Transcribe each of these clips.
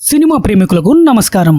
Cinema ప్రేమికులకు నమస్కారం.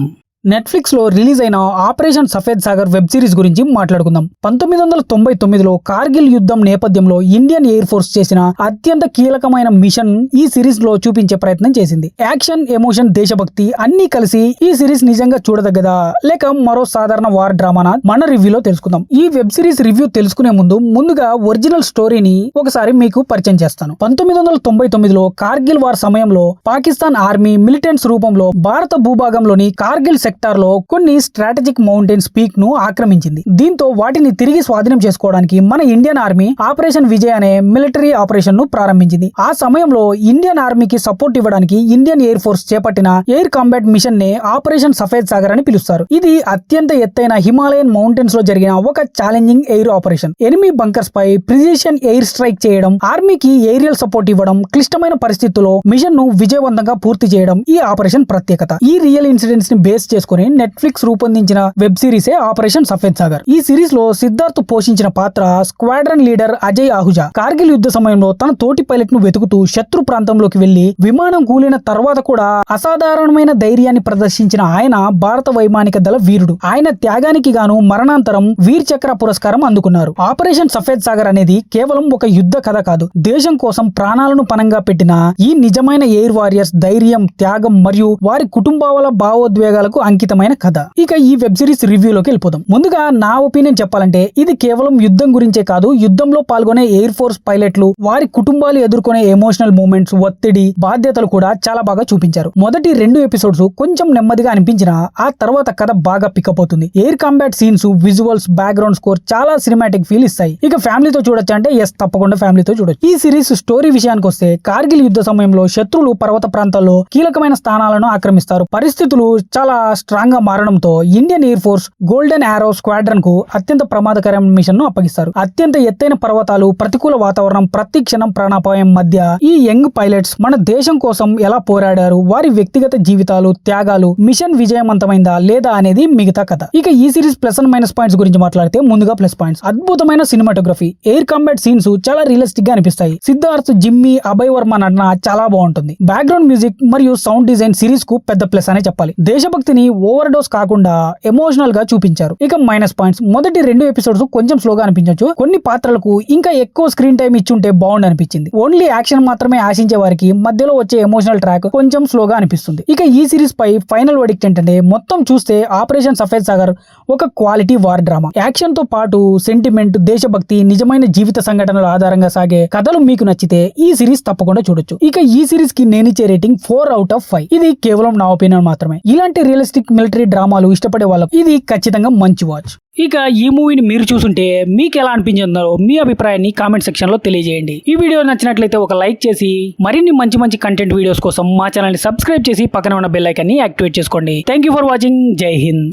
Netflix లో రిలీజ్ అయిన ఆపరేషన్ సఫేద్ సాగర్ వెబ్ సిరీస్ గురించి మాట్లాడుకుందాం. 1999లో కార్గిల్ యుద్ధం నేపథ్యంలో ఇండియన్ ఎయిర్ ఫోర్స్ చేసిన అత్యంత కీలకమైన మిషన్ ఈ సిరీస్ లో చూపించే ప్రయత్నం చేసింది. యాక్షన్, ఎమోషన్, దేశభక్తి అన్ని కలిసి ఈ సిరీస్ నిజంగా చూడదగ్గదా లేక మరో సాధారణ వార్ డ్రామానా మన రివ్యూలో తెలుసుకుందాం. ఈ వెబ్ సిరీస్ రివ్యూ తెలుసుకునే ముందుగా ఒరిజినల్ స్టోరీని ఒకసారి మీకు పరిచయం చేస్తాను. 1999లో కార్గిల్ వార్ సమయంలో పాకిస్తాన్ ఆర్మీ మిలిటెంట్స్ రూపంలో భారత భూభాగంలోని కార్గిల్ సెక్టార్ లో కొన్ని స్ట్రాటజిక్ మౌంటైన్స్ పీక్ ను ఆక్రమించింది. దీంతో వాటిని తిరిగి స్వాధీనం చేసుకోవడానికి మన ఇండియన్ ఆర్మీ ఆపరేషన్ విజయ్ అనే మిలిటరీ ఆపరేషన్ ను ప్రారంభించింది. ఆ సమయంలో ఇండియన్ ఆర్మీకి సపోర్ట్ ఇవ్వడానికి ఇండియన్ ఎయిర్ ఫోర్స్ చేపట్టిన ఎయిర్ కాంబాట్ మిషన్ నే ఆపరేషన్ సఫేద్ సాగర్ అని పిలుస్తారు. ఇది అత్యంత ఎత్తైన హిమాలయన్ మౌంటైన్స్ లో జరిగిన ఒక challenging air operation. Enemy bunkers పై ప్రిసిషన్ ఎయిర్ స్ట్రైక్ చేయడం, ఆర్మీకి ఏరియల్ సపోర్ట్ ఇవ్వడం, క్లిష్టమైన పరిస్థితుల్లో మిషన్ ను విజయవంతంగా పూర్తి చేయడం ఈ ఆపరేషన్ ప్రత్యేకత. ఈ రియల్ ఇన్సిడెంట్స్ ని బేస్ చేసుకుని నెట్ఫ్లిక్స్ రూపొందించిన వెబ్ సిరీసే ఆపరేషన్ సఫేద్ సాగర్. ఈ సిరీస్ లో సిద్ధార్థ్ పోషించిన పాత్ర స్క్వాడ్రన్ లీడర్ అజయ్ ఆహుజా. కార్గిల్ యుద్ధ సమయంలో తన తోటి పైలట్ ను వెతుకుతూ శత్రు ప్రాంతంలోకి వెళ్లి విమానం కూలిన తర్వాత కూడా అసాధారణమైన ధైర్యాన్ని ప్రదర్శించిన ఆయన భారత వైమానిక దళ వీరుడు. ఆయన త్యాగానికి గాను మరణాంతరం వీర్ చక్ర పురస్కారం అందుకున్నారు. ఆపరేషన్ సఫేద్ సాగర్ అనేది కేవలం ఒక యుద్ధ కథ కాదు, దేశం కోసం ప్రాణాలను పణంగా పెట్టిన ఈ నిజమైన ఎయిర్ వారియర్స్ ధైర్యం, త్యాగం మరియు వారి కుటుంబాల భావోద్వేగాలకు అంకితమైన కథ. ఇక ఈ వెబ్ సిరీస్ రివ్యూలోకి వెళ్ళిపోదాం. ముందుగా నా ఒపీనియన్ చెప్పాలంటే ఇది కేవలం యుద్ధం గురించే కాదు, యుద్ధంలో పాల్గొనే ఎయిర్ ఫోర్స్ పైలట్లు, వారి కుటుంబాలు ఎదుర్కొనే ఎమోషనల్ మూమెంట్స్, ఒత్తిడి, బాధ్యతలు కూడా చాలా బాగా చూపించారు. మొదటి 2 ఎపిసోడ్స్ కొంచెం నెమ్మదిగా అనిపించినా ఆ తర్వాత కథ బాగా పికప్ అవుతుంది. Air combat scenes, visuals, background score చాలా సినిమాటిక్ ఫీల్ ఇస్తాయి. ఇక ఫ్యామిలీతో చూడొచ్చు అంటే ఎస్, తప్పకుండా ఫ్యామిలీతో చూడొచ్చు. ఈ సిరీస్ స్టోరీ విషయానికి వస్తే కార్గిల్ యుద్ధ సమయంలో శత్రువులు పర్వత ప్రాంతాల్లో కీలకమైన స్థానాలను ఆక్రమిస్తారు. పరిస్థితులు చాలా స్ట్రాంగ్ గా మారడంతో ఇండియన్ ఎయిర్ ఫోర్స్ గోల్డెన్ ఆరో స్క్వాడ్రన్ కు అత్యంత ప్రమాదకరమైన మిషన్ ను అప్పగిస్తారు. అత్యంత ఎత్తైన పర్వతాలు, ప్రతికూల వాతావరణం, ప్రతి క్షణం ప్రాణాపాయం మధ్య ఈ యంగ్ పైలట్స్ మన దేశం కోసం ఎలా పోరాడారు, వారి వ్యక్తిగత జీవితాలు, త్యాగాలు, మిషన్ విజయవంతమైందా లేదా అనేది మిగతా కథ. ఇక ఈ series plus and minus points గురించి మాట్లాడితే ముందుగా ప్లస్ పాయింట్స్. అద్భుతమైన సినిమాటోగ్రఫీ, ఎయిర్ కాంబాట్ సీన్స్ చాలా రియలిస్టిక్ గా అనిపిస్తాయి. సిద్ధార్థ్, జిమ్మీ, అభయ్ వర్మ నటన చాలా బాగుంటుంది. బ్యాక్గ్రౌండ్ మ్యూజిక్ మరియు సౌండ్ డిజైన్ సిరీస్ కు పెద్ద ప్లస్ అనే చెప్పాలి. దేశభక్తిని ఓవర్ డోస్ కాకుండా ఎమోషనల్ గా చూపించారు. ఇక మైనస్ పాయింట్స్, మొదటి 2 ఎపిసోడ్స్ కొంచెం స్లోగా అనిపించవచ్చు. కొన్ని పాత్రలకు ఇంకా ఎక్కువ స్క్రీన్ టైం ఇచ్చుంటే బాగుండి అనిపించింది. ఓన్లీ యాక్షన్ మాత్రమే ఆశించే వారికి మధ్యలో వచ్చే ఎమోషనల్ ట్రాక్ కొంచెం స్లోగా అనిపిస్తుంది. ఇక ఈ సిరీస్ పై ఫైనల్ వర్డిక్ట్ ఏంటంటే, మొత్తం చూస్తే ఆపరేషన్ సఫేద్ సాగర్ ఒక క్వాలిటీ వార్ డ్రామా. యాక్షన్ తో పాటు సెంటిమెంట్, దేశభక్తి, నిజమైన జీవిత సంఘటనల ఆధారంగా సాగే కథలు మీకు నచ్చితే ఈ సిరీస్ తప్పకుండా చూడొచ్చు. ఇక ఈ సిరీస్ కి నేనిచ్చే రేటింగ్ 4/5. ఇది కేవలం నా ఒపీనియన్ మాత్రమే. ఇలాంటి రియలిస్టిక్ మిలిటరీ డ్రామాలు ఇష్టపడే వాళ్ళకు ఇది ఖచ్చితంగా మంచి వాచ్. ఇక ఈ మూవీని మీరు చూసుంటే మీకు ఎలా అనిపించిందో మీ అభిప్రాయాన్ని కామెంట్ సెక్షన్ లో తెలియజేయండి. ఈ వీడియో నచ్చినట్లయితే ఒక లైక్ చేసి మరిన్ని మంచి కంటెంట్ వీడియోస్ కోసం మా ఛానల్ ని సబ్స్క్రైబ్ చేసి పక్కన ఉన్న బెల్ ఐకాన్ ని యాక్టివేట్ చేసుకోండి. Thank you for watching. జై హింద్.